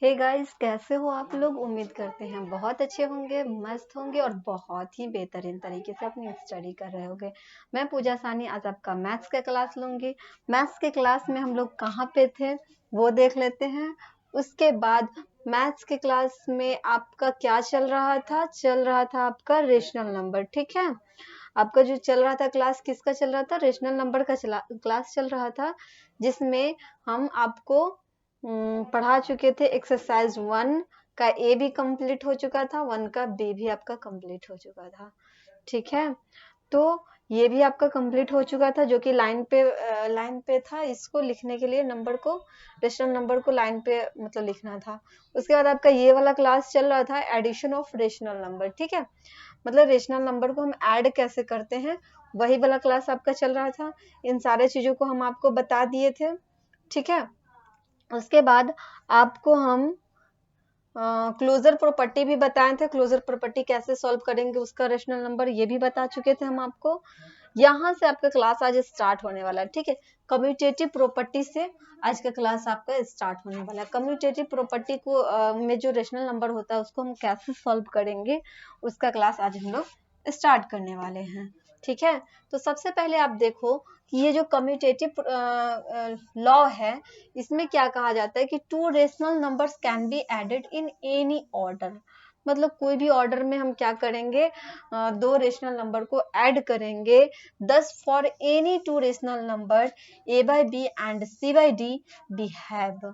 Hey guys, कैसे हो आप लोग। उम्मीद करते हैं बहुत अच्छे होंगे, मस्त होंगे और बहुत ही बेहतरीन तरीके से अपनी स्टडी कर रहे होंगे। मैं पूजा सानी आज आपका मैथ्स का क्लास लूंगी। मैथ्स के क्लास में हम लोग कहाँ पे थे वो देख लेते हैं। उसके बाद मैथ्स के क्लास में आपका क्या चल रहा था आपका रेशनल नंबर। ठीक है, आपका जो चल रहा था क्लास किसका चल रहा था, रेशनल नंबर का क्लास चल रहा था, जिसमें हम आपको पढ़ा चुके थे। एक्सरसाइज 1 का ए भी कंप्लीट हो चुका था, 1 का बी भी आपका कंप्लीट हो चुका था। ठीक है, तो ये भी आपका कंप्लीट हो चुका था, जो कि लाइन पे था। इसको लिखने के लिए नंबर को, रेशनल नंबर को लाइन पे मतलब लिखना था। उसके बाद आपका ये वाला क्लास चल रहा था, एडिशन ऑफ रेशनल नंबर। ठीक है, मतलब रेशनल नंबर को हम ऐड कैसे करते हैं, वही वाला क्लास आपका चल रहा था। इन सारे चीजों को हम आपको बता दिए थे। ठीक है, उसके बाद आपको हम क्लोजर प्रॉपर्टी भी बताए थे। क्लोजर प्रॉपर्टी कैसे सॉल्व करेंगे, उसका रेशनल नंबर ये भी बता चुके थे हम आपको। यहाँ से आपका क्लास आज स्टार्ट होने वाला है। ठीक है, कम्यूटेटिव प्रॉपर्टी से आज का क्लास आपका स्टार्ट होने वाला है। कम्यूटेटिव प्रॉपर्टी को में जो रेशनल नंबर होता है उसको हम कैसे सॉल्व करेंगे, उसका क्लास आज हम लोग स्टार्ट करने वाले हैं। ठीक है, तो सबसे पहले आप देखो कि ये जो कम्यूटेटिव लॉ है, इसमें क्या कहा जाता है कि two rational numbers can be added in any order. मतलब कोई भी ऑर्डर में हम क्या करेंगे, दो रेशनल नंबर को ऐड करेंगे। Thus for any two rational number a by b and c by d we have.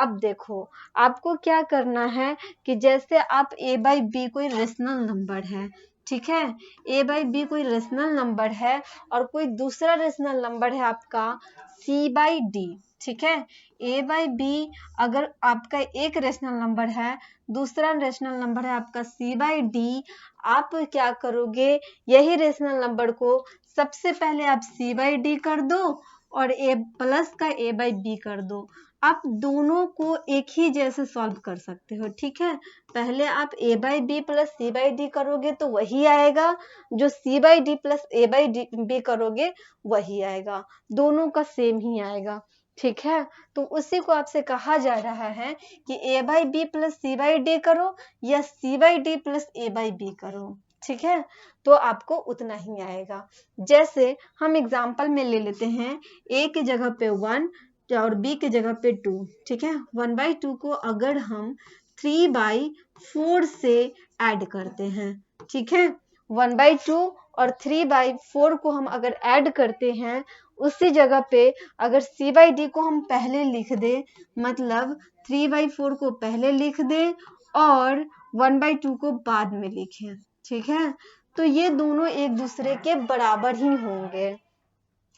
अब देखो आपको क्या करना है कि जैसे आप ए बाई बी कोई रेशनल नंबर है, ठीक है, ए बाई बी कोई रेशनल नंबर है और कोई दूसरा रेशनल नंबर है आपका सी बाई डी। ठीक है, ए बाई बी अगर आपका एक रेशनल नंबर है, दूसरा रेशनल नंबर है आपका सी बाई डी, आप क्या करोगे, यही रेशनल नंबर को सबसे पहले आप सी बाई डी कर दो और ए प्लस का ए बाई बी कर दो। आप दोनों को एक ही जैसे सॉल्व कर सकते हो। ठीक है, पहले आप ए by B plus C by D करोगे तो वही आएगा, जो C by D plus A by B करोगे वही आएगा, दोनों का सेम ही आएगा। ठीक है, तो उसी को आपसे कहा जा रहा है कि A by B plus C by D करो या सी by D plus A by B करो। ठीक है, तो आपको उतना ही आएगा। जैसे हम एग्जाम्पल में ले लेते हैं, ए की जगह पे 1 और बी की जगह पे 2। ठीक है, 1/2 को अगर हम 3/4 से ऐड करते हैं, ठीक है, 1/2 और 3/4 को हम अगर ऐड करते हैं, उसी जगह पे अगर सी बाई डी को हम पहले लिख दे, मतलब 3/4 को पहले लिख दे और 1/2 को बाद में लिखें। ठीक है, तो ये दोनों एक दूसरे के बराबर ही होंगे।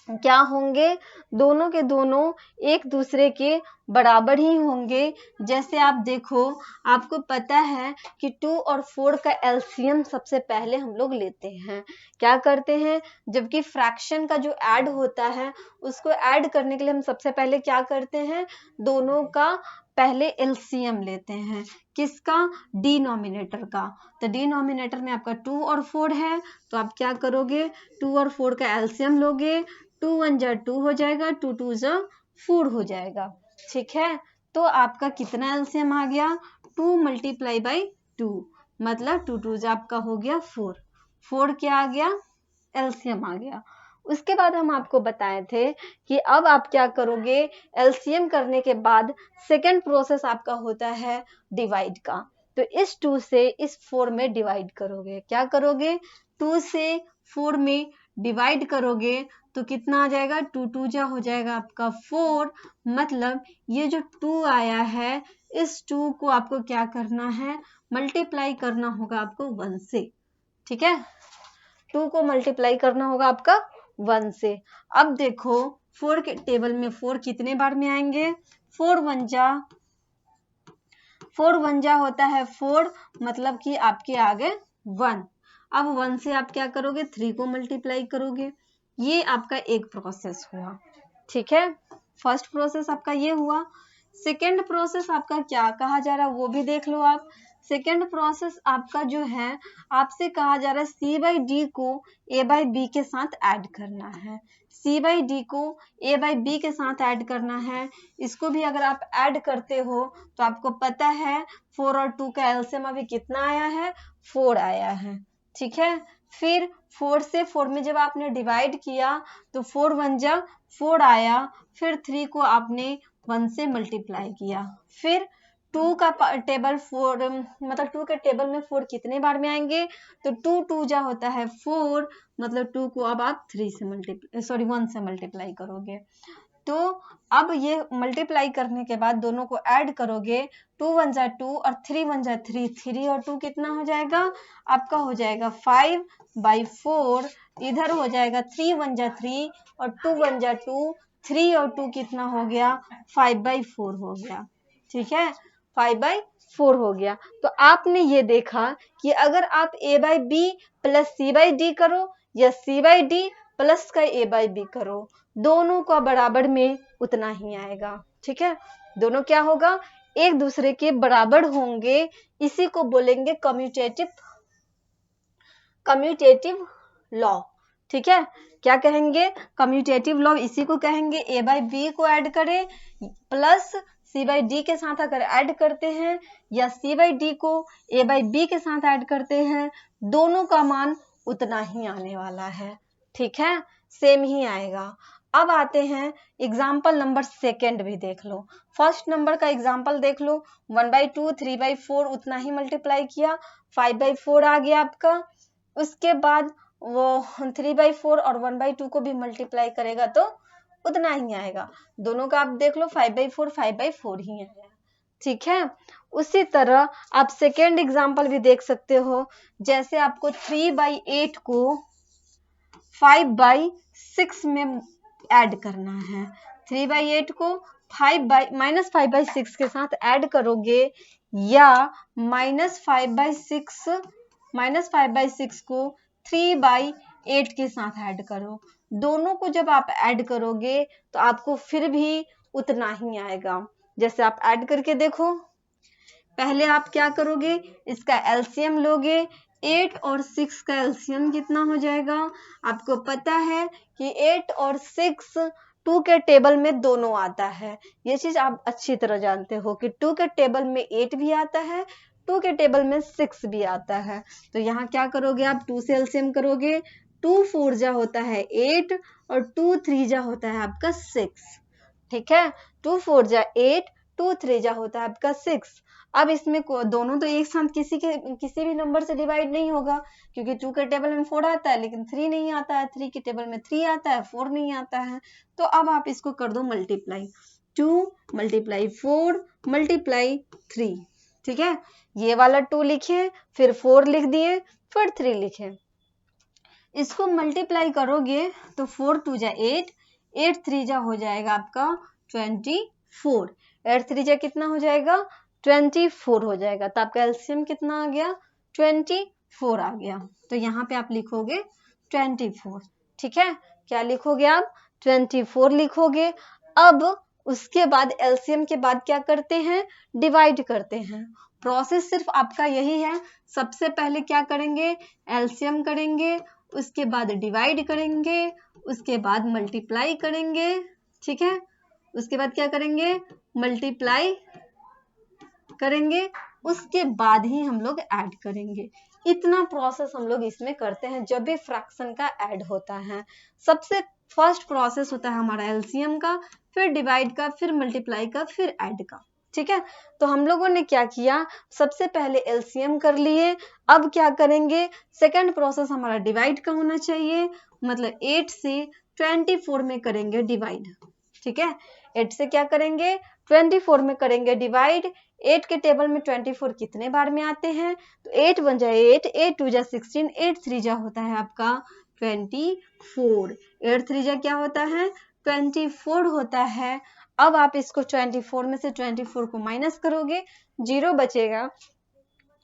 क्या होंगे, दोनों के दोनों एक दूसरे के बराबर ही होंगे। जैसे आप देखो, आपको पता है कि 2 और 4 का एलसीएम सबसे पहले हम लोग लेते हैं। क्या करते हैं, जबकि फ्रैक्शन का जो ऐड होता है उसको ऐड करने के लिए हम सबसे पहले क्या करते हैं, दोनों का पहले एलसीएम लेते हैं। किसका, डिनोमिनेटर का। तो डिनोमिनेटर में आपका 2 और 4 है, तो आप क्या करोगे, 2 और 4 का एलसीएम लोगे, 2 1 जा 2 हो जाएगा, 2 2 जा 4 हो जाएगा। ठीक है, तो आपका कितना एलसीएम आ गया, 2 मल्टीप्लाई बाई 2, मतलब 2 2 जा आपका हो गया 4। 4 क्या आ गया, एलसीएम आ गया। उसके बाद हम आपको बताए थे कि अब आप क्या करोगे, एलसीएम करने के बाद सेकेंड प्रोसेस आपका होता है डिवाइड का। तो इस 2 से इस 4 में डिवाइड करोगे। क्या करोगे, 2 से 4 में डिवाइड करोगे तो कितना आ जाएगा, 2 2 जा हो जाएगा आपका 4। मतलब ये जो 2 आया है, इस 2 को आपको क्या करना है, मल्टीप्लाई करना होगा आपको 1 से। ठीक है, 2 को मल्टीप्लाई करना होगा आपका 1 से। अब देखो 4 के टेबल में 4 कितने बार में आएंगे, 4 1 जा होता है 4, मतलब कि आपके आगे 1। अब 1 से आप क्या करोगे, 3 को मल्टीप्लाई करोगे। ये आपका एक प्रोसेस हुआ। ठीक है, फर्स्ट प्रोसेस आपका ये हुआ। सेकेंड प्रोसेस आपका क्या कहा जा रहा है वो भी देख लो आप। सेकेंड प्रोसेस आपका जो है, आपसे कहा जा रहा है सी बाई डी को ए बाई बी के साथ ऐड करना है। सी बाई डी को ए बाई बी के साथ ऐड करना है। इसको भी अगर आप ऐड करते हो तो आपको पता है 4 और 2 का एलसीएम अभी कितना आया है, 4 आया है। ठीक है, फिर 4 से 4 में जब आपने डिवाइड किया तो 4 1 जा 4 आया, फिर 3 को आपने 1 से मल्टीप्लाई किया, फिर 2 का टेबल 4 मतलब 2 के टेबल में 4 कितने बार में आएंगे, तो 2 2 जा होता है 4, मतलब 2 को अब आप 1 से मल्टीप्लाई करोगे। तो अब ये मल्टीप्लाई करने के बाद दोनों को ऐड करोगे, 2 1 जा 2 और 3 1 जा 3, 3 और 2 कितना हो जाएगा आपका, हो जाएगा 5 बाई 4। इधर हो जाएगा 3 1 जा 3 और 2 1 जा 2, 3 और 2 कितना हो गया, 5 बाई 4 हो गया। ठीक है, 5 बाई 4 हो गया। तो आपने ये देखा कि अगर आप a by B plus C by D करो या सी बाई डी प्लस का a बाई बी करो, दोनों का बराबर में उतना ही आएगा। ठीक है, दोनों क्या होगा, एक दूसरे के बराबर होंगे। इसी को बोलेंगे कम्यूटेटिव लॉ। ठीक है, क्या कहेंगे, कम्यूटेटिव लॉ इसी को कहेंगे। a बाई बी को ऐड करें प्लस सी बाई डी के साथ अगर ऐड करते हैं या सी बाई डी को a बाई बी के साथ ऐड करते हैं, दोनों का मान उतना ही आने वाला है। ठीक है, सेम ही आएगा। अब आते हैं एग्जाम्पल नंबर सेकेंड भी देख लो। फर्स्ट नंबर का एग्जाम्पल देख लो, 1 बाई 2 3 बाई 4 उतना ही मल्टीप्लाई किया, 5 बाई 4 आ गया आपका। उसके बाद वो 3 बाई 4 और 1 बाई 2 को भी मल्टीप्लाई करेगा तो उतना ही आएगा। दोनों का आप देख लो, 5 बाई 4 ही आया। ठीक है, उसी तरह आप सेकेंड एग्जाम्पल भी देख सकते हो। जैसे आपको 3 बाई 8 को 5 बाई 6 में ऐड करना है, 3 बाई 8 को -5 बाई 6 के साथ ऐड करोगे, या -5 बाई 6 को 3 बाई 8 के साथ ऐड करो। दोनों को जब आप ऐड करोगे तो आपको फिर भी उतना ही आएगा। जैसे आप ऐड करके देखो, पहले आप क्या करोगे, इसका एलसीएम लोगे। 8 और 6 का एलसीएम कितना हो जाएगा, आपको पता है कि 8 और 6 2 के टेबल में दोनों आता है। ये चीज आप अच्छी तरह जानते हो कि 2 के टेबल में 8 भी आता है, 2 के टेबल में 6 भी आता है। तो यहाँ क्या करोगे, आप 2 से एलसीएम करोगे, 2 4 जा होता है 8 और 2 3 जा होता है आपका 6। ठीक है, 2 4 जा 8, 2 3 जा होता है आपका 6। अब इसमें दोनों तो एक साथ किसी भी नंबर से डिवाइड नहीं होगा, क्योंकि 2 के टेबल में 4 आता है लेकिन 3 नहीं आता है, 3 के टेबल में 3 आता है, 4 नहीं आता है। तो अब आप इसको कर दो मल्टीप्लाई, 2 मल्टीप्लाई 4 मल्टीप्लाई 3। ठीक है, ये वाला 2 लिखे, फिर 4 लिख दिए, फिर 3 लिखे। इसको मल्टीप्लाई करोगे तो 4 2 जा 8, 8 3 जा हो जाएगा आपका 24, 8 3 जा कितना हो जाएगा 24 हो जाएगा। तो आपका एलसीएम कितना आ गया, 24 आ गया। तो यहाँ पे आप लिखोगे 24। ठीक है, क्या लिखोगे आप, 24 लिखोगे। अब उसके बाद एलसीएम के बाद क्या करते हैं, डिवाइड करते हैं। प्रोसेस सिर्फ आपका यही है, सबसे पहले क्या करेंगे, एलसीएम करेंगे, उसके बाद डिवाइड करेंगे, उसके बाद मल्टीप्लाई करेंगे। ठीक है, उसके बाद क्या करेंगे, मल्टीप्लाई करेंगे, उसके बाद ही हम लोग ऐड करेंगे। इतना प्रोसेस हम लोग इसमें करते हैं जब भी फ्रैक्शन का ऐड होता है। सबसे फर्स्ट प्रोसेस होता है हमारा एलसीएम का, फिर डिवाइड का, फिर मल्टीप्लाई का, फिर ऐड का। ठीक है, तो हम लोगों ने क्या किया, सबसे पहले एलसीएम कर लिए। अब क्या करेंगे, सेकंड प्रोसेस हमारा डिवाइड का होना चाहिए, मतलब 8 से 24 में करेंगे डिवाइड। ठीक है, 8 से क्या करेंगे, 24 में करेंगे डिवाइड। 8 के टेबल में 24 कितने बार में आते हैं, तो 8 1 जा 8, 8 2 जा 16, 8 3 जा होता है आपका 24, 8 3 जा क्या होता है 24 होता है। अब आप इसको 24 में से 24 को माइनस करोगे, 0 बचेगा।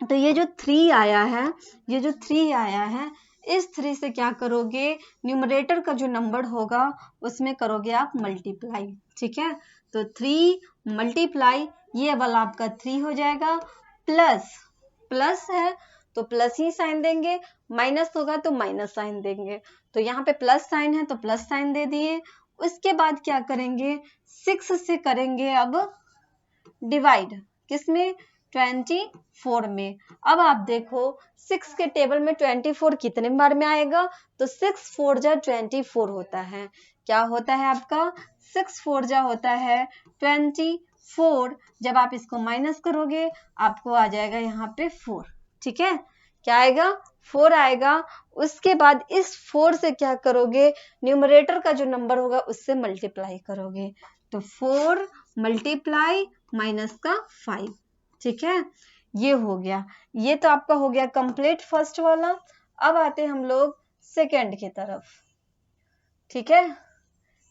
तो ये जो 3 आया है, ये जो 3 आया है, इस 3 से क्या करोगे, न्यूमरेटर का जो नंबर होगा उसमें करोगे आप मल्टीप्लाई। ठीक है, तो 3 मल्टीप्लाई ये वाला आपका 3 हो जाएगा, प्लस प्लस है तो प्लस ही साइन देंगे, माइनस होगा तो माइनस साइन देंगे। तो यहाँ पे प्लस साइन है तो प्लस साइन दे दिए। उसके बाद क्या करेंगे, 6 से करेंगे अब डिवाइड, किसमें, 24 में। अब आप देखो 6 के टेबल में 24 कितने बार में आएगा, तो 6 4 जा 24 होता है। क्या होता है आपका, 6 4 जा होता है 24। जब आप इसको माइनस करोगे आपको आ जाएगा यहाँ पे 4, ठीक है, क्या आएगा, 4 आएगा। उसके बाद इस 4 से क्या करोगे, न्यूमरेटर का जो नंबर होगा उससे मल्टीप्लाई करोगे, तो 4 मल्टीप्लाई माइनस का 5, ठीक है, ये हो गया। ये तो आपका हो गया कंप्लीट फर्स्ट वाला। अब आते हम लोग सेकंड की तरफ, ठीक है,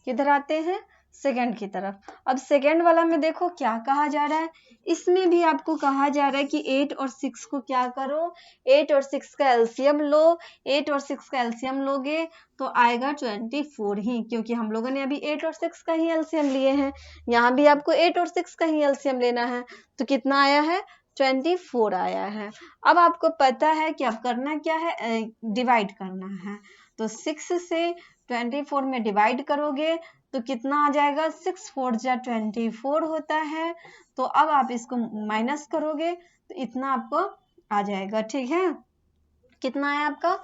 किधर आते हैं, सेकंड की तरफ। अब सेकंड वाला में देखो क्या कहा जा रहा है, इसमें भी आपको कहा जा रहा है कि 8 और 6 को क्या करो, 8 और 6 का एलसीएम लो। 8 और 6 का एलसीएम लोगे तो आएगा 24 ही, क्योंकि हम लोगों ने अभी 8 और 6 का ही एलसीएम लिए हैं। यहाँ भी आपको 8 और 6 का ही एलसीएम लेना है, तो कितना आया है, 24 आया है। अब आपको पता है कि अब करना क्या है, डिवाइड करना है। तो 6 से 24 में डिवाइड करोगे तो कितना आ जाएगा, 6 4 जा 24 होता है। तो अब आप इसको माइनस करोगे तो इतना आपको आ जाएगा, ठीक है, कितना आया आपका,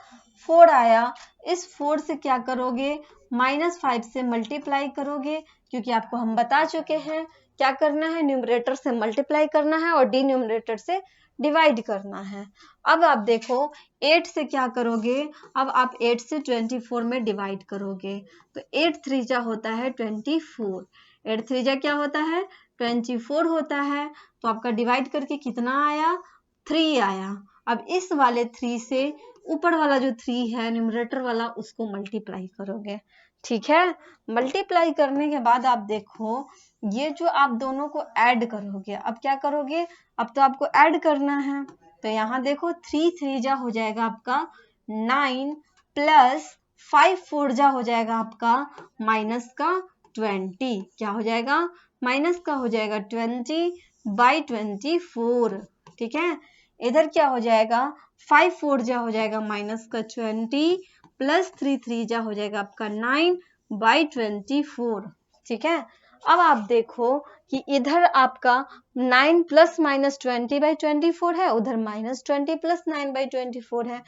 4 आया। इस 4 से क्या करोगे, -5 से मल्टीप्लाई करोगे, क्योंकि आपको हम बता चुके हैं क्या करना है, न्यूमरेटर से मल्टीप्लाई करना है और डिन्यूमरेटर से डिवाइड करना है। अब आप देखो 8 से क्या करोगे, अब आप 8 से 24 में डिवाइड करोगे, तो 8 3 जा होता है 24, 8 3 जा क्या होता है, 24 होता है। तो आपका डिवाइड करके कितना आया, 3 आया। अब इस वाले 3 से ऊपर वाला जो 3 है न्यूमरेटर वाला उसको मल्टीप्लाई करोगे, ठीक है। मल्टीप्लाई करने के बाद आप देखो ये जो आप दोनों को ऐड करोगे, अब क्या करोगे, अब तो आपको ऐड करना है। तो यहाँ देखो 3 3 जा हो जाएगा आपका 9 प्लस 5 4 जा हो जाएगा आपका माइनस का 20, क्या हो जाएगा, माइनस का हो जाएगा 20/24, ठीक है। इधर क्या हो जाएगा, 5 4 जा हो जाएगा माइनस का 20 प्लस 3 3 जा हो जाएगा आपका 9/24, ठीक है। अब आप देखो कि इधर आपका 9 प्लस माइनस 20/24 है, उधर -20 प्लस 9/24 है।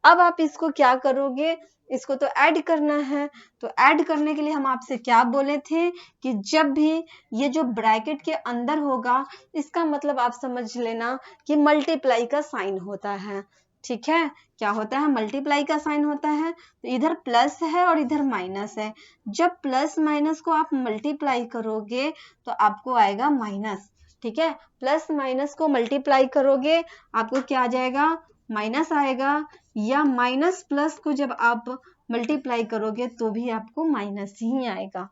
अब आप इसको क्या करोगे, इसको तो ऐड करना है। तो ऐड करने के लिए हम आपसे क्या बोले थे कि जब भी ये जो ब्रैकेट के अंदर होगा इसका मतलब आप समझ लेना कि मल्टीप्लाई का साइन होता है, ठीक है, क्या होता है, मल्टीप्लाई का साइन होता है। तो इधर प्लस है और इधर माइनस है, जब प्लस माइनस को आप मल्टीप्लाई करोगे तो आपको आएगा माइनस, ठीक है, प्लस माइनस को मल्टीप्लाई करोगे आपको क्या आ जाएगा, माइनस आएगा, या माइनस प्लस को जब आप मल्टीप्लाई करोगे तो भी आपको माइनस ही आएगा।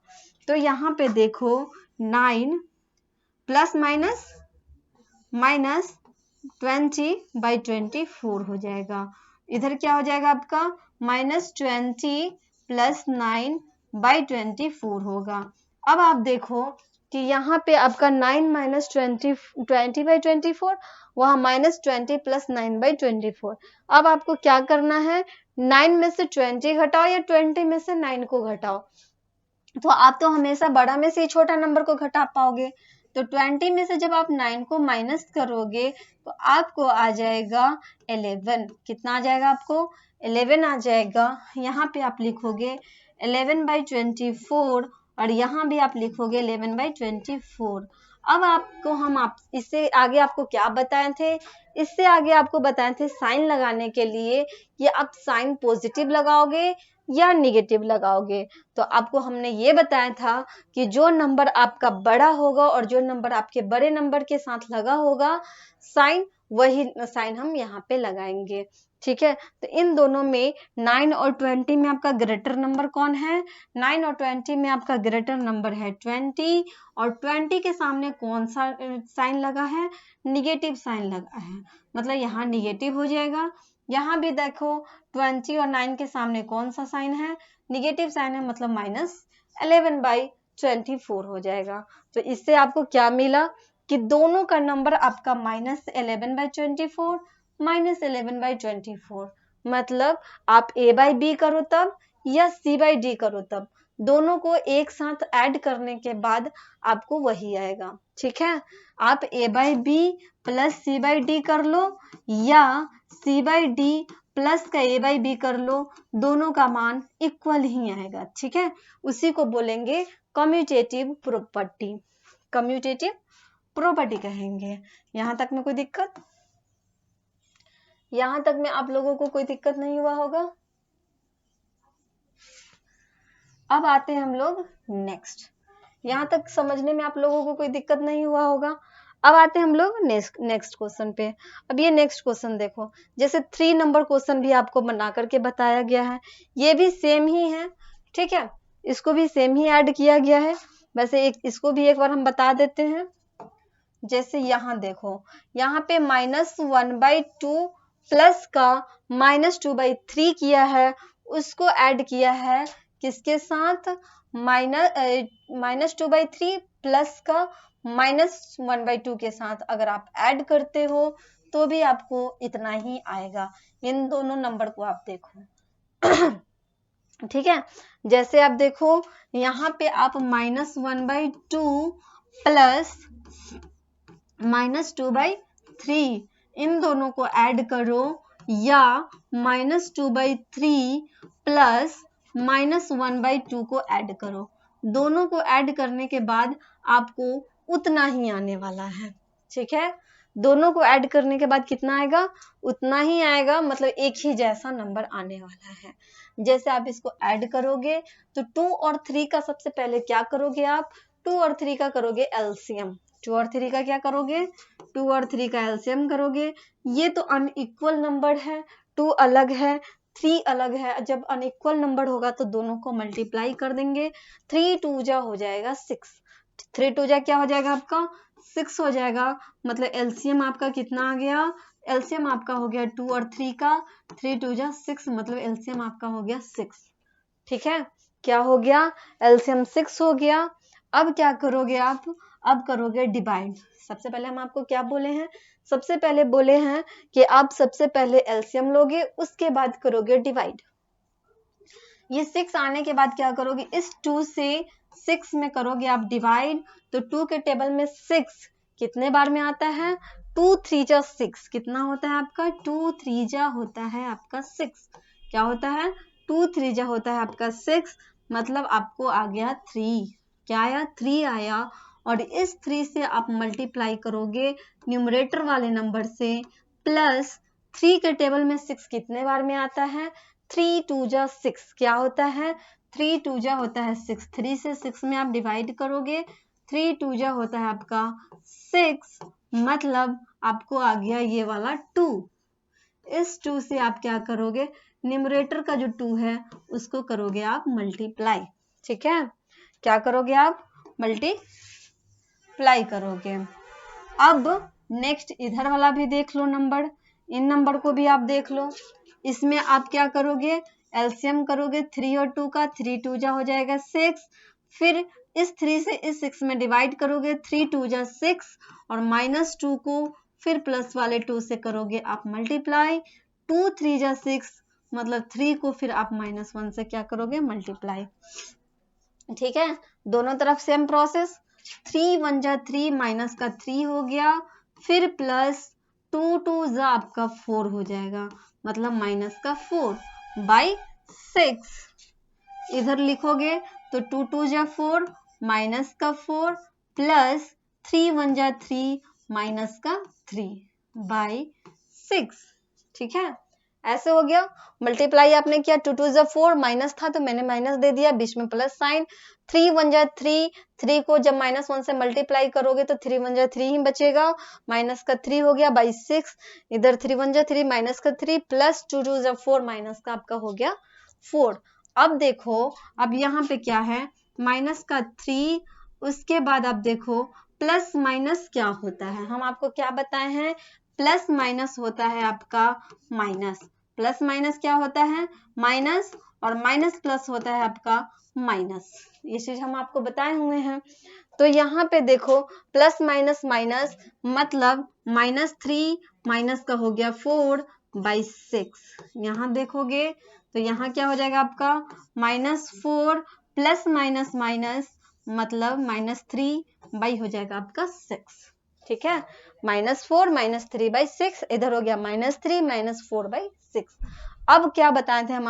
तो यहाँ पे देखो 9 प्लस माइनस माइनस 20/24 हो जाएगा। इधर क्या हो जाएगा आपका, -20 प्लस 9/24 होगा। अब आप देखो कि यहाँ पे आपका 9 माइनस 20/24, वहाँ -20 प्लस 9/24। अब आपको क्या करना है, 9 में से 20 घटाओ या 20 में से 9 को घटाओ। तो आप तो हमेशा बड़ा में से ही छोटा नंबर को घटा पाओगे। तो 20 में से जब आप 9 को माइनस करोगे तो आपको आ जाएगा 11, कितना आ जाएगा आपको, 11 आ जाएगा। यहाँ पे आप लिखोगे 11/24 और यहाँ भी आप लिखोगे 11/24। अब आपको इससे आगे आपको क्या बताए थे, इससे आगे आपको बताए थे साइन लगाने के लिए कि आप साइन पॉजिटिव लगाओगे या निगेटिव लगाओगे। तो आपको हमने ये बताया था कि जो नंबर आपका बड़ा होगा और जो नंबर आपके बड़े नंबर के साथ लगा होगा साइन, वही साइन हम यहाँ पे लगाएंगे, ठीक है। तो इन दोनों में 9 और 20 में आपका ग्रेटर नंबर कौन है, 9 और 20 में आपका ग्रेटर नंबर है 20, और 20 के सामने कौन सा साइन लगा है, निगेटिव साइन लगा है, मतलब यहाँ निगेटिव हो जाएगा। यहाँ भी देखो 20 और 9 के सामने कौन सा साइन है, निगेटिव साइन है, मतलब -11/24 हो जाएगा। तो इससे आपको क्या मिला कि दोनों का नंबर आपका -11/24 -11/24। मतलब आप a बाई बी करो तब या c बाई डी करो तब, दोनों को एक साथ ऐड करने के बाद आपको वही आएगा। ठीक है, आप a by B plus c by d कर लो या c बाई डी प्लस का a बाई बी कर लो, दोनों का मान इक्वल ही आएगा। ठीक है, उसी को बोलेंगे कम्यूटेटिव प्रॉपर्टी, कम्यूटेटिव प्रॉपर्टी कहेंगे। यहां तक में कोई दिक्कत? यहां तक में आप लोगों को कोई दिक्कत नहीं हुआ होगा? अब आते हैं हम लोग नेक्स्ट। यहां तक समझने में आप लोगों को कोई दिक्कत नहीं हुआ होगा? अब आते हैं हम लोग नेक्स्ट क्वेश्चन पे। अब ये नेक्स्ट क्वेश्चन देखो, जैसे 3 नंबर क्वेश्चन भी आपको बना करके बताया गया है, ये भी सेम ही है। ठीक है, इसको भी सेम ही ऐड किया गया है। वैसे इसको भी एक बार हम बता देते हैं। जैसे यहाँ देखो, यहाँ पे -1/2 प्लस का -2/3 किया है, उसको ऐड किया है किसके साथ? -2/3 प्लस का -1/2 के साथ। अगर आप ऐड करते हो तो भी आपको इतना ही आएगा। इन दोनों नंबर को आप देखो। ठीक है, जैसे आप देखो यहाँ पे आप -1/2 प्लस -2/3 इन दोनों को ऐड करो या -2/3 प्लस -1/2 को ऐड करो। दोनों को ऐड करने के बाद आपको उतना ही आने वाला है। ठीक है, दोनों को ऐड करने के बाद कितना आएगा? उतना ही आएगा, मतलब एक ही जैसा नंबर आने वाला है। जैसे आप इसको ऐड करोगे तो 2 और 3 का सबसे पहले क्या करोगे आप? 2 और 3 का करोगे एलसीएम। 2 और 3 का क्या करोगे? 2 और 3 का एलसीएम करोगे। ये तो अनइक्वल नंबर है, 2 अलग है 3 अलग है। जब अनइक्वल नंबर होगा तो दोनों को मल्टीप्लाई कर देंगे। 3 2 जा हो जाएगा 6, 3 2 जा क्या हो जाएगा आपका? 6 हो जाएगा। मतलब एलसीएम आपका कितना आ गया? एलसीएम आपका हो गया 2 और 3 का, 3 2 जा 6, मतलब एलसीएम आपका हो गया 6। ठीक है, क्या हो गया? एलसीएम 6 हो गया। अब क्या करोगे आप? अब करोगे डिवाइड। सबसे पहले हम आपको क्या बोले हैं? सबसे पहले बोले हैं कि आप सबसे पहले एलसीएम लोगे, उसके बाद करोगे डिवाइड। ये 6 आने के बाद क्या करोगे? इस 2 से 6 में करोगे आप डिवाइड। तो 2 के टेबल में 6 कितने बार में आता है? 2 3 जा 6। कितना होता है आपका? 2 3 जा होता है आपका 6। क्या होता है? 2 3 जा होता है आपका 6, मतलब आपको आ गया 3। क्या आया? 3 आया। और इस 3 से आप मल्टीप्लाई करोगे न्यूमरेटर वाले नंबर से, प्लस 3 के टेबल में 6 कितने बार में आता है? 3 2 जा 6। क्या होता है? 3 2 जा होता है 6। 3 से 6 में आप डिवाइड करोगे, 3 2 जा होता है आपका 6, मतलब आपको आ गया ये वाला 2। इस 2 से आप क्या करोगे? न्यूमरेटर का जो 2 है उसको करोगे आप मल्टीप्लाई। ठीक है, क्या करोगे आप? मल्टीप्लाई करोगे। अब नेक्स्ट इधर वाला भी देख लो नंबर, इन नंबर को भी आप देख लो। इसमें आप क्या करोगे? एलसीएम करोगे 3 और 2 का, 3 2 जा हो जाएगा 6। फिर इस 3 से इस 6 में डिवाइड करोगे, 3 2 जा 6, और -2 को फिर प्लस वाले 2 से करोगे आप मल्टीप्लाई। 2 3 जा 6, मतलब 3 को फिर आप -1 से क्या करोगे? मल्टीप्लाई। ठीक है, दोनों तरफ सेम प्रोसेस। 3 1 जा 3, माइनस का 3 हो गया, फिर प्लस 2 2 जा आपका 4 हो जाएगा, मतलब माइनस का 4/6। इधर लिखोगे तो 2 2 जा 4, माइनस का 4, प्लस 3 1 जा 3, माइनस का 3/6। ठीक है, ऐसे हो गया। मल्टीप्लाई आपने किया, 2 2 जा 4, माइनस था तो मैंने माइनस दे दिया, बीच में प्लस साइन। 3 1 जा 3, 3 को जब -1 से मल्टीप्लाई करोगे तो 3 1 जा 3 ही बचेगा, माइनस का 3 हो गया बाई 6। इधर 3 1 जा 3, माइनस का 3, प्लस 2 2 जा 4, माइनस का आपका हो गया 4। अब देखो, अब यहाँ पे क्या है? माइनस का 3, उसके बाद आप देखो प्लस माइनस क्या होता है। हम आपको क्या बताए हैं? प्लस माइनस होता है आपका माइनस। प्लस माइनस क्या होता है? माइनस, और माइनस प्लस होता है आपका माइनस। ये चीज हम आपको बताए हुए हैं। तो यहाँ पे देखो प्लस माइनस माइनस मतलब -3 माइनस का हो गया 4/6। यहाँ देखोगे तो यहाँ क्या हो जाएगा आपका -4 प्लस माइनस माइनस मतलब -3 हो जाएगा आपका 6। ठीक है, -4 -3/6 इधर हो गया -3 -4/6। अब क्या बताए थे हम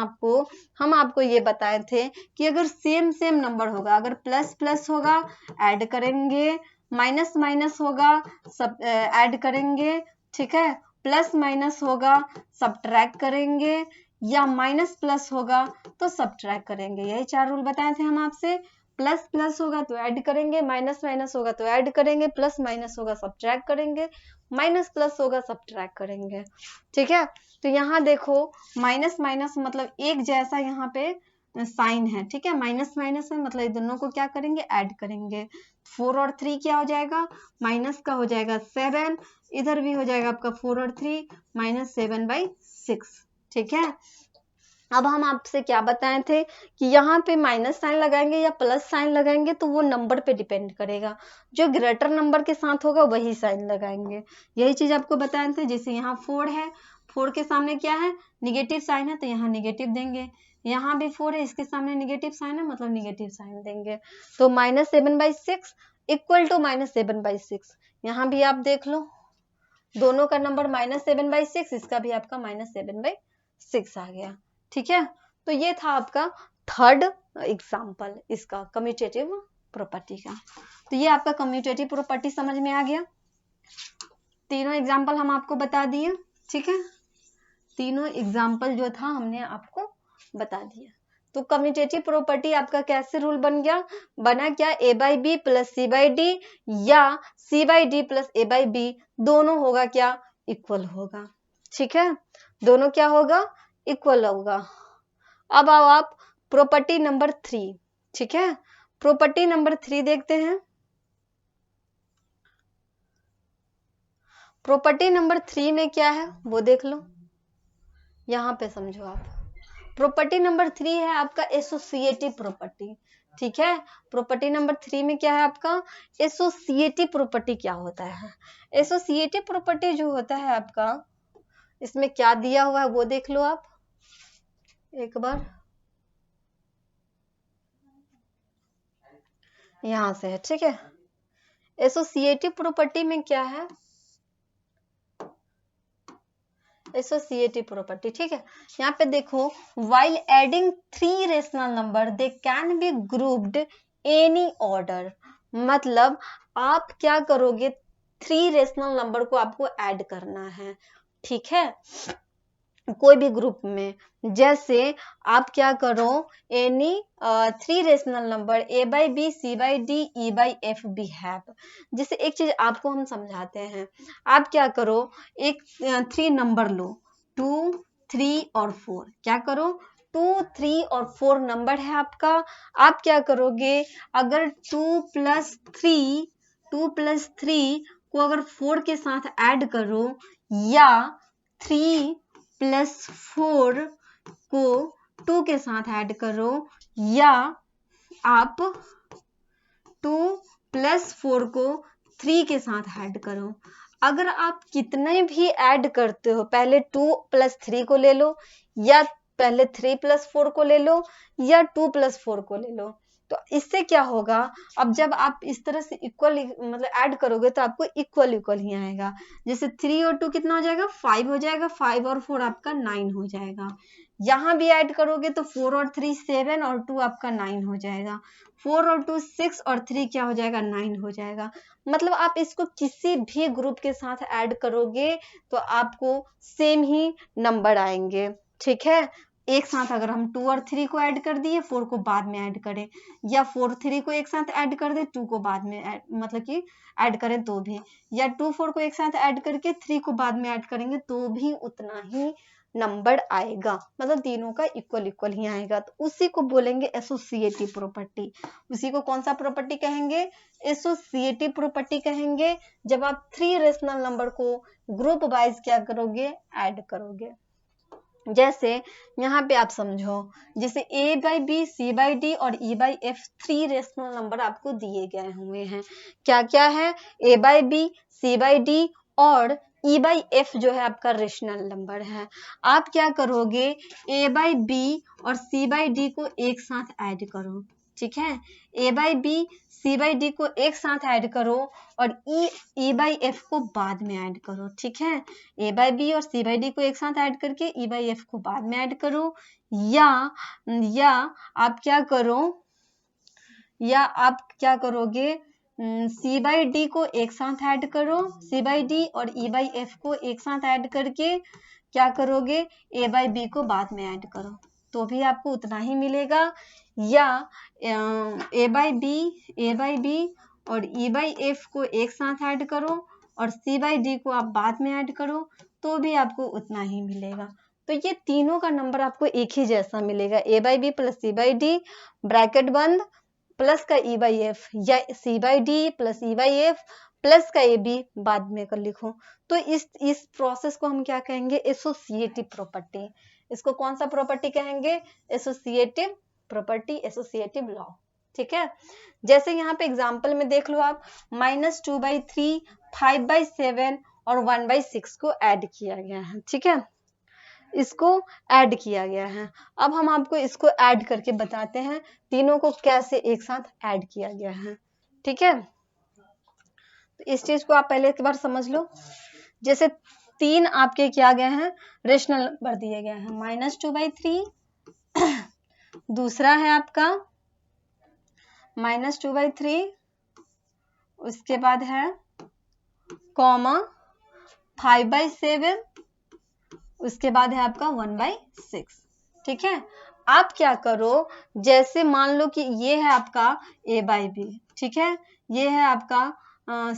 आपको ये बताए थे कि अगर सेम नंबर होगा, अगर प्लस प्लस होगा ऐड करेंगे, माइनस माइनस होगा सब ऐड करेंगे, ठीक है, प्लस माइनस होगा सब्ट्रैक्ट करेंगे, या माइनस प्लस होगा तो सब्ट्रैक्ट करेंगे। यही 4 रूल बताए थे हम आपसे। प्लस प्लस होगा तो ऐड करेंगे, माइनस माइनस होगा तो ऐड करेंगे, प्लस माइनस होगा सब्ट्रैक्ट करेंगे, माइनस प्लस होगा सब्ट्रैक्ट करेंगे। ठीक है, तो यहाँ देखो माइनस माइनस मतलब एक जैसा यहाँ पे साइन है। ठीक है, माइनस माइनस है मतलब इन दोनों को क्या करेंगे, ऐड करेंगे। 4 और 3 क्या हो जाएगा, माइनस का हो जाएगा 7, इधर भी हो जाएगा आपका 4 और 3 -7/6। ठीक है, अब हम आपसे क्या बताए थे कि यहाँ पे माइनस साइन लगाएंगे या प्लस साइन लगाएंगे तो वो नंबर पे डिपेंड करेगा, जो ग्रेटर नंबर के साथ होगा वही साइन लगाएंगे। यही चीज आपको बताए थे। जैसे यहाँ 4 है, 4 के सामने क्या है, निगेटिव साइन है तो यहाँ निगेटिव देंगे। यहाँ भी 4 है, इसके सामने निगेटिव साइन है मतलब निगेटिव साइन देंगे। तो -7/6 इक्वल टू -7/6। यहाँ भी आप देख लो दोनों का नंबर -7/6, इसका भी आपका -7/6 आ गया। ठीक है, तो ये था आपका थर्ड एग्जाम्पल इसका कम्यूटेटिव प्रॉपर्टी का। तो ये आपका कम्यूटेटिव प्रॉपर्टी समझ में आ गया। तीनों एग्जाम्पल हम आपको बता दिए। ठीक है, तीनों एग्जाम्पल जो था हमने आपको बता दिया। तो कम्यूटेटिव प्रॉपर्टी आपका कैसे रूल बन गया, बना क्या, a/b + c/d या c/d + a/b दोनों होगा क्या, इक्वल होगा। ठीक है, दोनों क्या होगा, इक्वल होगा। अब आओ आप प्रॉपर्टी नंबर 3। ठीक है, प्रॉपर्टी नंबर 3 देखते हैं। प्रॉपर्टी नंबर 3 में क्या है वो देख लो, यहाँ पे समझो आप। प्रॉपर्टी नंबर 3 है आपका एसोसिएटिव प्रॉपर्टी। ठीक है, प्रॉपर्टी नंबर 3 में क्या है आपका एसोसिएटिव प्रॉपर्टी। क्या होता है एसोसिएटिव प्रॉपर्टी, जो होता है आपका इसमें क्या दिया हुआ है वो देख लो आप एक बार, यहां से है। ठीक है, एसोसिएटिव प्रॉपर्टी में क्या है, एसोसिएटिव प्रॉपर्टी। ठीक है, यहाँ पे देखो while adding 3 rational number they can be grouped any order. मतलब आप क्या करोगे, 3 रेशनल नंबर को आपको ऐड करना है। ठीक है, कोई भी ग्रुप में, जैसे आप क्या करो any 3 rational number a/b c/d e/f भी हैव। जैसे एक चीज आपको हम समझाते हैं, आप क्या करो एक 3 नंबर लो, 2, 3 और 4। क्या करो 2, 3 और 4 नंबर है आपका। आप क्या करोगे, अगर 2 + 3 को अगर 4 के साथ ऐड करो, या 3 + 4 को 2 के साथ ऐड करो, या आप 2 + 4 को 3 के साथ ऐड करो। अगर आप कितने भी ऐड करते हो, पहले 2 + 3 को ले लो, या पहले 3 + 4 को ले लो, या 2 + 4 को ले लो, तो इससे क्या होगा, अब जब आप इस तरह से इक्वल मतलब ऐड करोगे तो आपको इक्वल ही आएगा। जैसे 3 और 2 कितना हो जाएगा, 5 हो जाएगा, 5 और 4 आपका 9 हो जाएगा। यहाँ भी ऐड करोगे तो 4 और 3 7 और 2 आपका 9 हो जाएगा। 4 और 2 6 और 3 क्या हो जाएगा, 9 हो जाएगा। मतलब आप इसको किसी भी ग्रुप के साथ ऐड करोगे तो आपको सेम ही नंबर आएंगे। ठीक है, एक साथ अगर हम 2 और 3 को ऐड कर दिए, 4 को बाद में ऐड करें, या 4 3 को एक साथ ऐड कर दे, 2 को बाद में मतलब कि ऐड करें तो भी, या 2 4 को एक साथ ऐड करके 3 को बाद में ऐड करेंगे तो भी उतना ही नंबर आएगा। मतलब तीनों का इक्वल ही आएगा। तो उसी को बोलेंगे एसोसिएटिव प्रॉपर्टी। उसी को कौन सा प्रॉपर्टी कहेंगे, एसोसिएटिव प्रॉपर्टी कहेंगे, जब आप 3 रेशनल नंबर को ग्रुप वाइज क्या करोगे, ऐड करोगे। जैसे यहाँ पे आप समझो, जैसे a by b, c by d और e by f 3 rational number आपको दिए गए हुए हैं। क्या क्या है? a by b, c by d और e बाई एफ जो है आपका रेशनल नंबर है। आप क्या करोगे, a बाई बी और c बाई डी को एक साथ ऐड करो, ठीक है। a by b, c by d को एक साथ ऐड करो और e बाई एफ को बाद में ऐड करो, ठीक है। a बाई बी और c बाई डी को एक साथ ऐड करके e बाई एफ को बाद में ऐड करो, या आप क्या करो, या आप क्या करोगे, c बाई डी को एक साथ ऐड करो, c बाई डी और e बाई एफ को एक साथ ऐड करके क्या करोगे, a बाई बी को बाद में ऐड करो, तो भी आपको उतना ही मिलेगा। या a बाई बी और e बाई एफ को एक साथ ऐड करो और c बाई डी को आप बाद में ऐड करो, तो भी आपको उतना ही मिलेगा। तो ये तीनों का नंबर आपको एक ही जैसा मिलेगा, a by B plus c by d bracket बंद प्लस का e बाई एफ, या c by D plus e by f plus का ए बी बाद में कर लिखो। तो इस प्रोसेस को हम क्या कहेंगे, एसोसिएटिव प्रॉपर्टी। इसको कौन सा प्रॉपर्टी कहेंगे, एसोसिएटिव प्रॉपर्टी, एसोसिएटिव लॉ, ठीक है। जैसे यहाँ पे एग्जांपल में देख लो आप, -2/3, 5/7 और 1/6 को ऐड किया गया है, ठीक है, इसको ऐड किया गया है। अब हम आपको इसको ऐड करके बताते हैं तीनों को कैसे एक साथ ऐड किया गया है, ठीक है। तो इस चीज को आप पहले एक बार समझ लो। जैसे 3 आपके क्या गए हैं, रेशनल नंबर दिए गए हैं, -2/3, दूसरा है आपका -2/3, उसके बाद है कॉमा 5/7, उसके बाद है आपका 1/6, ठीक है। आप क्या करो, जैसे मान लो कि ये है आपका a बाई बी, ठीक है, ये है आपका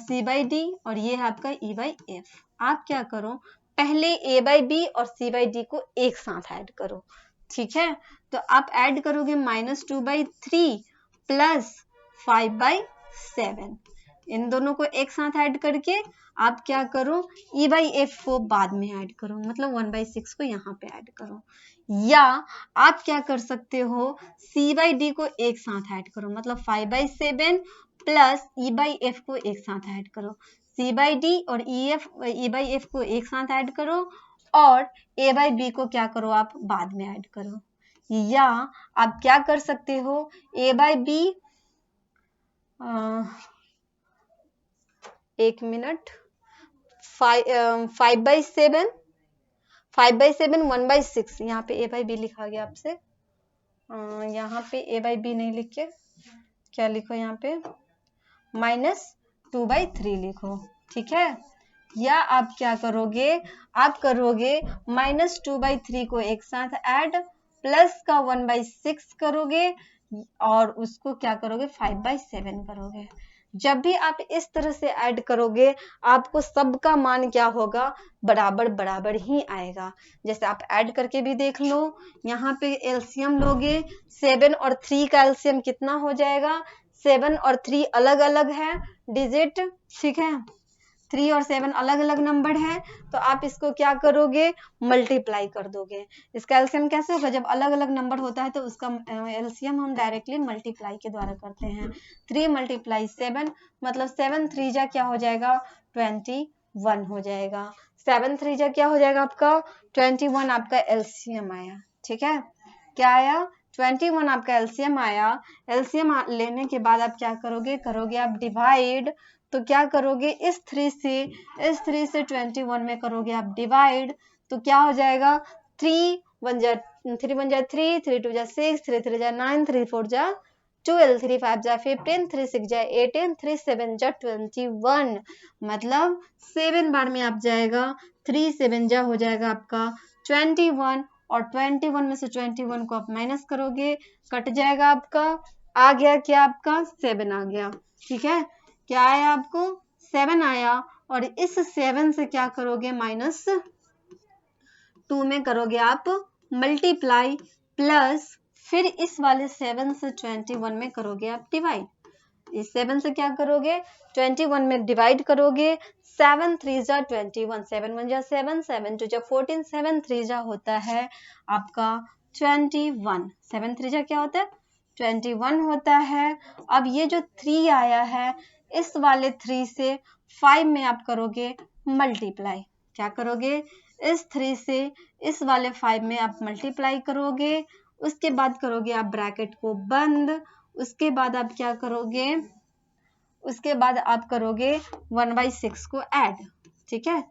c बाई डी और ये है आपका e बाई एफ। आप क्या करो, पहले a बाई बी और c बाई डी को एक साथ ऐड करो, ठीक है। तो आप ऐड करोगे -2/3 प्लस 5/7, इन दोनों को एक साथ ऐड करके आप क्या करो, e बाई एफ को बाद में ऐड करो, मतलब 1/6 को यहाँ पे ऐड करो। या आप क्या कर सकते हो, c बाई डी को एक साथ ऐड करो, मतलब 5/7 प्लस e बाई एफ को एक साथ ऐड करो, c बाई डी और e बाई एफ को एक साथ ऐड करो और a बाई बी को क्या करो, आप बाद में ऐड करो। या आप क्या कर सकते हो, a बाई बी, एक मिनट, 5/7, 1/6, यहाँ पे a बाई बी लिखा गया आपसे, यहाँ पे a बाई बी नहीं लिख के क्या लिखो, यहाँ पे -2/3 लिखो, ठीक है। या आप क्या करोगे, आप करोगे -2/3 को एक साथ ऐड प्लस का 1/6 करोगे और उसको क्या करोगे, 5/7 करोगे। जब भी आप इस तरह से ऐड करोगे आपको सबका मान क्या होगा, बराबर बराबर ही आएगा। जैसे आप ऐड करके भी देख लो, यहाँ पे एलसीएम लोगे, 7 और 3 का एलसीएम कितना हो जाएगा, 7 और 3 अलग अलग है डिजिट, ठीक है, 3 और 7 अलग अलग नंबर है, तो आप इसको क्या करोगे, मल्टीप्लाई कर दोगे। इसका एलसीएम कैसे होगा, जब अलग अलग नंबर होता है तो उसका एलसीएम हम डायरेक्टली मल्टीप्लाई के द्वारा करते हैं। 3 × 7 मतलब 7 3 जा क्या हो जाएगा, 21 हो जाएगा। 7 3 जा क्या हो जाएगा आपका 21, आपका एलसीएम आया, ठीक है। क्या आया, 21 आपका एलसीएम आया। एलसीएम लेने के बाद आप क्या करोगे आप डिवाइड, तो क्या करोगे, इस 3 से 21 में करोगे आप डिवाइड, तो क्या हो जाएगा, 3 1 जा 3, 3 2 जा 6, 3 3 जा 9, 3 4 जा 12, 3 5 जा 15, 3 6 जा 18, 3 7 जा 21, मतलब 7 बार में आप जाएगा, 3 7 जा हो जाएगा आपका 21 और 21 में से 21 को आप माइनस करोगे, कट जाएगा आपका, आ गया क्या, आपका 7 आ गया, ठीक है। क्या आया आपको, 7 आया, और इस 7 से क्या करोगे, -2 में करोगे आप मल्टीप्लाई, प्लस फिर इस वाले 7 से 21 में करोगे आप डिवाइड। इस 7 से क्या करोगे 21 में डिवाइड करोगे, 7 3 जा 21, 7 1 जा 7, 7 2 जा 14, 7 3 जा होता है आपका 21, 7 3 जा क्या होता है 21 होता है। अब ये जो 3 आया है इस वाले 3 से 5 में आप करोगे मल्टीप्लाई, क्या करोगे इस 3 से इस वाले 5 में आप मल्टीप्लाई करोगे, उसके बाद करोगे आप ब्रैकेट को बंद, उसके बाद आप क्या करोगे, उसके बाद आप करोगे 1/6 को ऐड, ठीक है,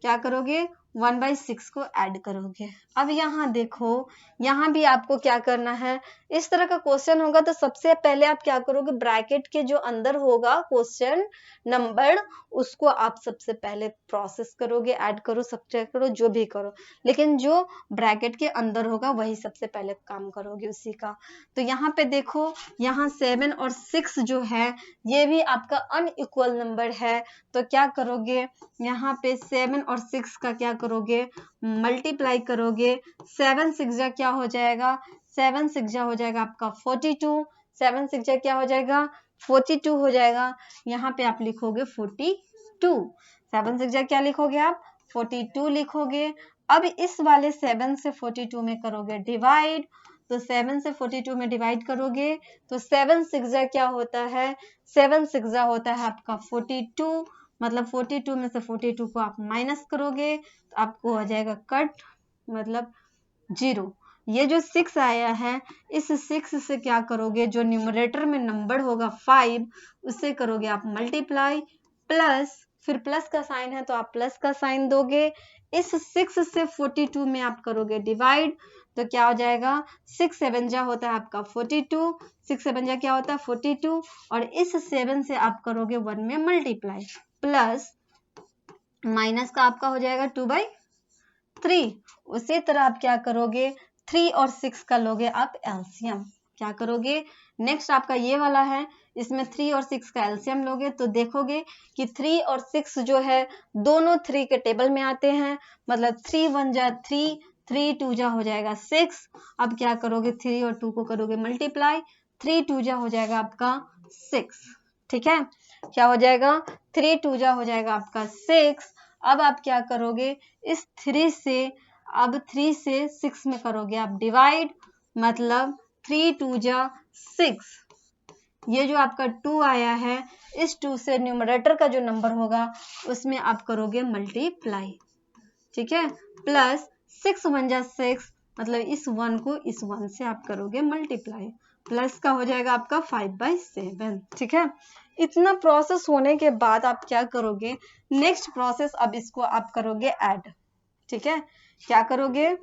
क्या करोगे 1/6 को ऐड करोगे। अब यहाँ देखो, यहाँ भी आपको क्या करना है, इस तरह का क्वेश्चन होगा तो सबसे पहले आप क्या करोगे, ब्रैकेट के जो अंदर होगा क्वेश्चन नंबर उसको आप सबसे पहले प्रोसेस करोगे, ऐड करो सब्ट्रैक्ट करो जो भी करो, लेकिन जो ब्रैकेट के अंदर होगा वही सबसे पहले काम करोगे उसी का। तो यहाँ पे देखो, यहाँ 7 और 6 जो है ये भी आपका अनइक्वल नंबर है, तो क्या करोगे यहाँ पे 7 और 6 का क्या करोगे मल्टीप्लाई करोगे, 7 6 जा क्या हो जाएगा, 7 6 जा हो जाएगा आपका 42, 7 6 जा क्या हो जाएगा 42 हो जाएगा, यहाँ पे आप लिखोगे 42, 7 6 जा क्या लिखोगे आप 42 लिखोगे। अब इस वाले 7 से 42 में करोगे डिवाइड, तो 7 से 42 में डिवाइड करोगे तो 7 6 जा क्या होता है 7 6 जा होता है आपका 42, मतलब 42 में से 42 को आप माइनस करोगे तो आपको हो जाएगा कट, मतलब 0। ये जो 6 आया है इस 6 से क्या करोगे, जो न्यूमरेटर में नंबर होगा 5 उससे करोगे आप मल्टीप्लाई, प्लस फिर प्लस का साइन है तो आप प्लस का साइन दोगे, इस 6 से 42 में आप करोगे डिवाइड, तो क्या हो जाएगा 6 7 जा होता है आपका 42, 6 7 जा क्या होता है 42, और इस 7 से आप करोगे 1 में मल्टीप्लाई, प्लस माइनस का आपका हो जाएगा 2/3। उसी तरह आप क्या करोगे 3 और 6 का लोगे आप एलसीएम, क्या करोगे नेक्स्ट आपका ये वाला है, इसमें 3 और 6 का एलसीएम लोगे तो देखोगे कि 3 और 6 जो है दोनों 3 के टेबल में आते हैं, मतलब 3 1 जा 3, 3 2 जा हो जाएगा 6। अब क्या करोगे 3 और 2 को करोगे मल्टीप्लाई, 3 2 जा हो जाएगा आपका 6, ठीक है, क्या हो जाएगा 3 2 जा हो जाएगा आपका 6। अब आप क्या करोगे इस 3 से, अब 3 से 6 में करोगे आप डिवाइड, मतलब 3 2 जा 6, ये जो आपका 2 आया है इस 2 से न्यूमरेटर का जो नंबर होगा उसमें आप करोगे मल्टीप्लाई, ठीक है, प्लस 6 1 जा 6, मतलब इस 1 को इस 1 से आप करोगे मल्टीप्लाई, प्लस का हो जाएगा आपका 5/7, ठीक है। इतना प्रोसेस होने के बाद आप क्या करोगे नेक्स्ट प्रोसेस, अब इसको आप करोगे ऐड, ठीक है, क्या करोगे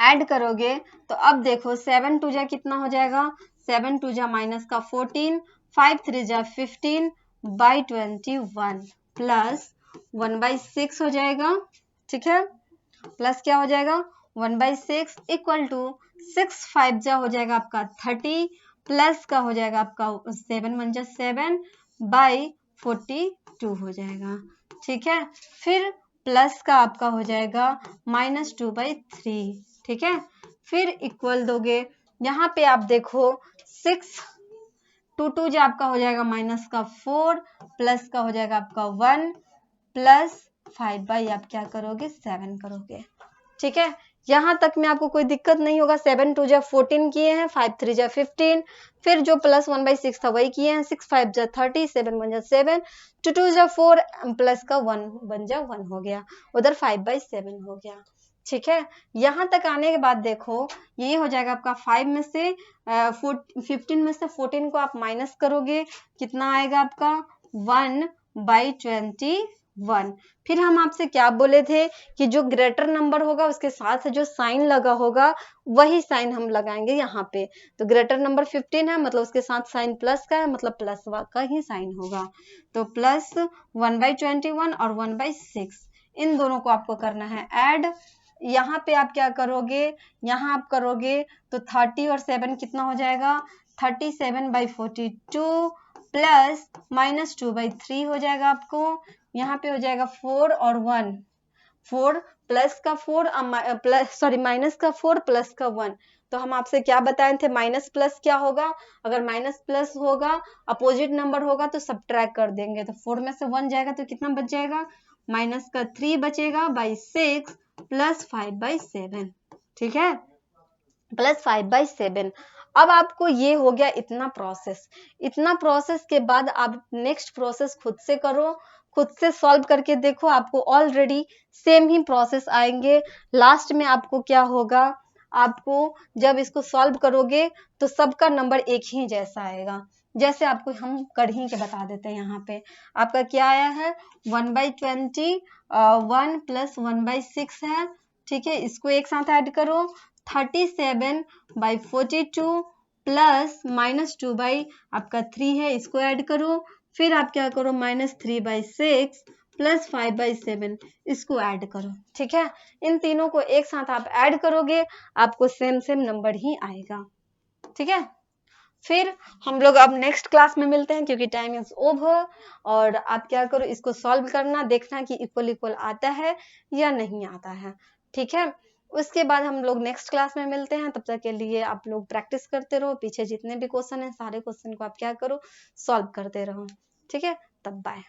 ऐड करोगे, तो अब देखो 7 2 जा कितना हो जाएगा 7 2 जा माइनस का 14, 5 3 जा 15/21 प्लस 1/6 हो जाएगा, ठीक है, प्लस क्या हो जाएगा 1/6 इक्वल टू 6 5 जा हो जाएगा आपका 30, प्लस का हो जाएगा आपका 7 1 जा 7/42 हो जाएगा, ठीक है, फिर प्लस का आपका हो जाएगा -2/3, ठीक है, फिर इक्वल दोगे, यहाँ पे आप देखो 6 2 2 जो आपका हो जाएगा माइनस का 4, प्लस का हो जाएगा आपका 1, प्लस 5 आप क्या करोगे 7 करोगे, ठीक है, यहाँ तक में आपको कोई दिक्कत नहीं होगा। 7 2 जा 14 किए हैं, 5 3 जा 15, फिर जो प्लस 1/6 था वही किए हैं, 6 5 जा 30, 7 1 जा 7, 2 2 जा 4, प्लस का 1 1 जा 1 हो गया, उधर 5/7 हो गया, ठीक है। यहाँ तक आने के बाद देखो ये हो जाएगा आपका 5 में से 15 में से 14 को आप माइनस करोगे, कितना आएगा आपका 1/21। फिर हम आपसे क्या बोले थे कि जो ग्रेटर नंबर होगा उसके साथ जो साइन लगा होगा वही साइन हम लगाएंगे यहाँ पे, तो ग्रेटर नंबर 15 है मतलब उसके साथ साइन प्लस का है, मतलब प्लस का ही साइन होगा, तो प्लस 1/21 और 1/6 इन दोनों को आपको करना है ऐड। यहाँ पे आप क्या करोगे, यहाँ आप करोगे तो 30 और 7 कितना हो जाएगा 37/42 प्लस -2/3 हो जाएगा आपको, यहाँ पे हो जाएगा 4 और 1, 4 प्लस का 4 प्लस सॉरी माइनस का 4 प्लस का 1। तो हम आपसे क्या बताए थे, माइनस प्लस क्या होगा, अगर माइनस प्लस होगा अपोजिट नंबर होगा तो सब्ट्रैक्ट कर देंगे। तो 4 में से 1 जाएगा तो कितना बच जाएगा, माइनस का 3 बचेगा बाई 6 प्लस 5/7। ठीक है, प्लस 5/7। अब आपको ये हो गया इतना प्रोसेस। इतना प्रोसेस के बाद आप नेक्स्ट प्रोसेस खुद से करो, खुद से सॉल्व करके देखो, आपको ऑलरेडी सेम ही प्रोसेस आएंगे। लास्ट में आपको क्या होगा, आपको जब इसको सॉल्व करोगे तो सबका नंबर एक ही जैसा आएगा। जैसे आपको हम कर ही के बता देते हैं, यहाँ पे आपका क्या आया है 1/20, 1 प्लस 1/6 है। ठीक है, इसको एक साथ ऐड करो, 37/42 प्लस -2 आपका 3 है, इसको ऐड करो। फिर आप क्या करो, -3/6 प्लस 5/7 इसको ऐड करो। ठीक है, इन तीनों को एक साथ आप ऐड करोगे, आपको सेम सेम नंबर ही आएगा। ठीक है, फिर हम लोग अब नेक्स्ट क्लास में मिलते हैं क्योंकि टाइम इज ओवर। और आप क्या करो, इसको सॉल्व करना, देखना कि इक्वल इक्वल आता है या नहीं आता है। ठीक है, उसके बाद हम लोग नेक्स्ट क्लास में मिलते हैं। तब तक के लिए आप लोग प्रैक्टिस करते रहो, पीछे जितने भी क्वेश्चन हैं सारे क्वेश्चन को आप क्या करो, सॉल्व करते रहो। ठीक है, तब बाय।